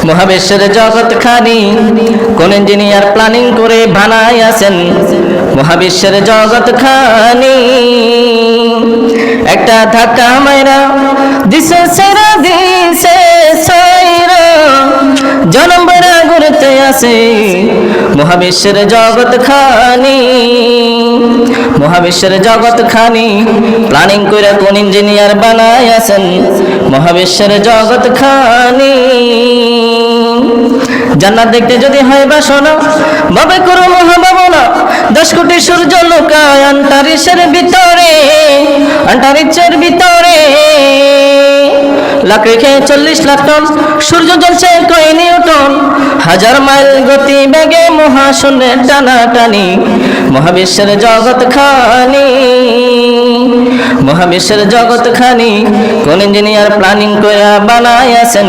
মহাবিশ্বের জগৎ খানি কোন ইঞ্জিনিয়ার প্ল্যানিং করে বানাই আছেন। মহাবিশ্বের জগৎ খানি একটা ধাক্কা মাইরা দিছে সেরা দিছে সাইরা জনম বড় ঘুরতে আছে মহাবিশ্বের জগৎ খানি। মহাবিশ্বের জগৎ খানি প্ল্যানিং করে কোন ইঞ্জিনিয়ার বানাই আছেন। মহাবিশ্বের জগৎ খানি জান্নাত দেখতে যদি হয় বাসনা ভাবে করো মহাভাবনা। 10 কোটি সূর্য লুকায় আন্টারিশের ভিতরে, আন্টারিশের ভিতরে লাখ রেখে 40 লাখ টন সূর্য জ্বলছে কয় নিউটন। 1000 মাইল গতি বেগে মহাশূন্যের টানাটানি মহাবিশ্বের জগৎ খানি। মহাবিশ্বের জগৎ খানি কোন ইঞ্জিনিয়ার প্ল্যানিং করে বানায় আছেন।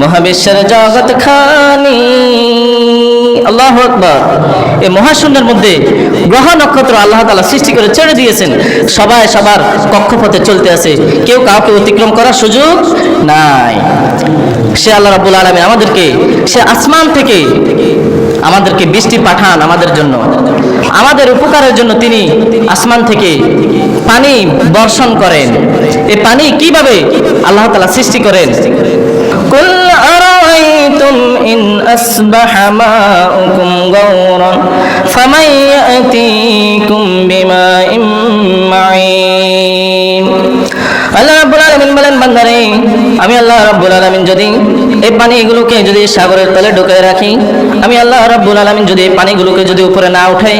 মহাবিশ্বের জগৎ খানি। আল্লাহু আকবার। এই মহাশূন্যের মধ্যে গ্রহ নক্ষত্র আল্লাহ তাআলা সৃষ্টি করে ছেড়ে দিয়েছেন। সবাই সবার কক্ষপথে চলতে আছে, কেউ কাউকে অতিক্রম করার সুযোগ নাই। সে আল্লাহ রাব্বুল আলামিন আমাদেরকে সে আসমান থেকে আমাদেরকে বৃষ্টি পাঠান আমাদের জন্য, আমাদের উপকারের জন্য তিনি আসমান থেকে পানি বর্ষণ করেন। এই পানি কিভাবে আল্লাহ তাআলা সৃষ্টি করেন? কুল আরাইতুম ইন আসবাহা মাউকুম গাওরান ফামান ইয়াতিকুম বিমাইন মাইন। আল্লাহ রাব্বুল আলামিন বলেন, বান্দারে আমি আল্লাহ রাব্বুল আলামিন যদি এই পানিগুলোকে যদি সাগরের তলে ঢুকিয়ে রাখি, আমি আল্লাহ রাব্বুল আলামিন যদি এই পানিগুলোকে যদি উপরে না উঠাই,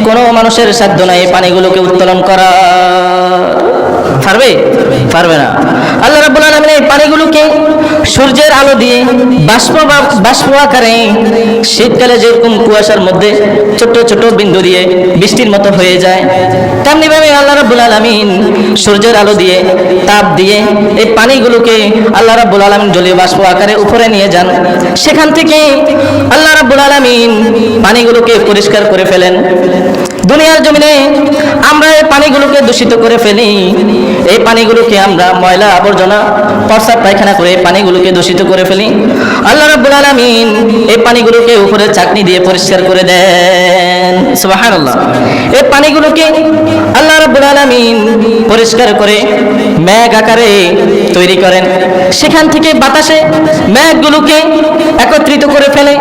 কোনো মানুষের সাধ্য নাই এই পানিগুলোকে উত্তোলন করা। পারবে? পারবে না। আল্লাহ রাব্বুল আলামিন এই পানিগুলোকে সূর্যের আলো দিয়ে বাষ্প আকারে শীতকালে যেরকম কুয়াশার মধ্যে ছোট ছোট বিন্দু দিয়ে বৃষ্টির মতো হয়ে যায়, তেমনি ভাবে আল্লাহ রাব্বুল আলামিন সূর্যের আলো দিয়ে তাপ দিয়ে এই পানিগুলোকে আল্লাহ রাব্বুল আলামিন জলীয় বাষ্প আকারে উপরে নিয়ে যান। সেখান থেকে আল্লাহ রাব্বুল আলামিন পানিগুলোকে পরিষ্কার করে ফেলেন। দুনিয়ার জমিনে আমরা এই পানিগুলোকে দূষিত করে ফেলি। এই পানিগুলোকে আমরা ময়লা আবর্জনা প্রস্রাব পায়খানা করে পানিগুলোকে দূষিত করে ফেলি। আল্লাহ রাব্বুল আলামিন এই পানিগুলোকে উপরে চাকনি দিয়ে পরিষ্কার করে দেন। সুবহানাল্লাহ। এই পানিগুলোকে আল্লাহ রাব্বুল আলামিন পরিষ্কার করে মেঘ আকারে তৈরি করেন। সেখান থেকে বাতাসে মেঘগুলোকে একত্রিত করে ফেলে।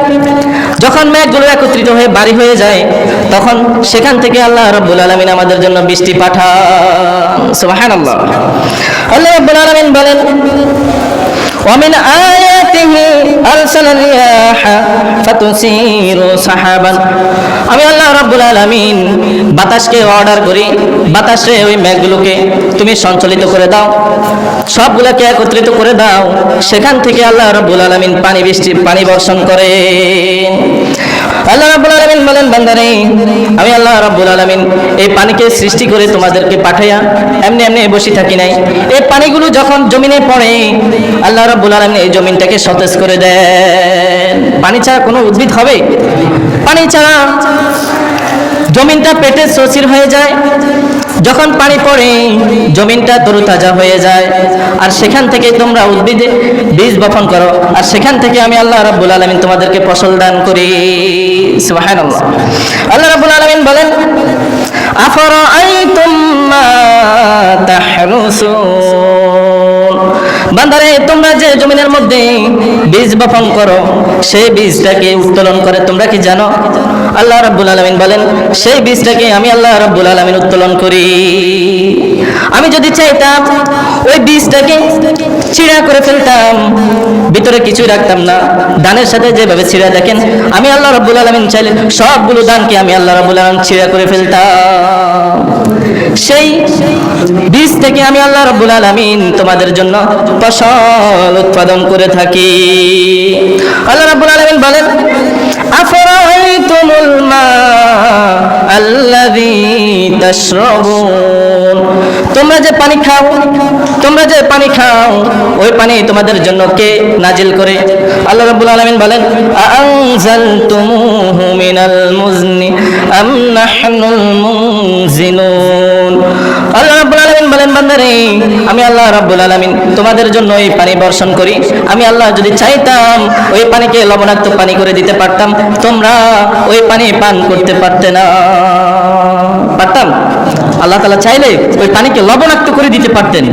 যখন মেঘগুলো একত্রিত হয়ে ভারী হয়ে যায়, তখন সেখান থেকে আল্লাহ রাব্বুল আলামিন আমাদের জন্য বৃষ্টি পাঠান। সুবহানাল্লাহ। আল্লাহ রাব্বুল আলামিন বলেন, ومن آياته أرسل الرياح فتثير سحابا। আমি আল্লাহ রাব্বুল আলামিন বাতাসকে অর্ডার করি, বাতাসে ওই মেঘগুলোকে তুমি সঞ্চালিত করে দাও, সবগুলোকে একত্রিত করে দাও। সেখান থেকে আল্লাহ রাব্বুল আলামিন পানি বর্ষণ করে। আল্লাহ রাব্বুল আলামিন বলেন, বান্দারে আমি আল্লাহ রাব্বুল আলামিন এই পানিকে সৃষ্টি করে তোমাদেরকে পাঠাইয়া এমনি এমনি বসে থাকি নাই। এই পানিগুলো যখন জমিনে পড়ে, আল্লাহ রাব্বুল আলামিন এই জমিনটাকে সতেজ করে দেন। পানি ছাড়া কোনো উদ্ভিদ হবে? পানি ছাড়া জমিনটা পেটে সচির হয়ে যায়। যখন পানি পড়ে জমিনটা তরুতাজা হয়ে যায়, আর সেখান থেকে তোমরা উদ্ভিদে বীজ বপন করো, আর সেখান থেকে আমি আল্লাহ রাব্বুল আলামিন তোমাদেরকে ফসল দান করি। সুবহানাল্লাহ। আল্লাহ রাব্বুল আলামিন বলেন, আফরাআইতুম মা তাহরুসুন। বান্দারে তোমরা যে জমিনের মধ্যে বীজ বপন করো, সেই বীজটাকে উত্তোলন করে তোমরা কি জানো? আল্লাহ রাব্বুল আলামিন বলেন, সেই বীজটাকে আমি আল্লাহ রাব্বুল আলামিন উত্তোলন করি। আমি যদি চাইতাম ওই বীজটাকে ছিঁড়া করে ফেলতাম, ভিতরে কিছুই রাখতাম না, ধানের সাথে যেভাবে ছিঁড়া দেখেন, আমি আল্লাহ রাব্বুল আলামিন চাইলে সবগুলো ধানকে আমি আল্লাহ রাব্বুল আলামিন ছিঁড়া করে ফেলতাম। সেই বীজ থেকে আমি আল্লাহ রাব্বুল আলামিন তোমাদের জন্য ফসল উৎপাদন করে থাকি। আল্লাহ রাব্বুল আলামিন বলেন, আফরাআইতুমুল মা আল্লাযী তাশরাবুন। তোমরা যে পানি খাও, তোমরা যে পানি খাও, ওই পানি তোমাদের জন্য কে নাজিল করে? আল্লাহ রাব্বুল আলামিন বলেন, আনজালতুমুহু মিনাল মুজনি আম নাহনুল মুনজিলুন। আল্লাহ রাব্বুল আলামিন বলেন বান্দারে আমি আল্লাহ রাব্বুল আলামিন তোমাদের জন্য এই পানি বর্ষণ করি। আমি আল্লাহ যদি চাইতাম ওই পানিকে লবণাক্ত পানি করে দিতে পারতাম, তোমরা ওই পানি পান করতে পারতে না। পারতাম? আল্লাহ তাআলা চাইলে ওই পানিকে লবণাক্ত করে দিতে পারতেন।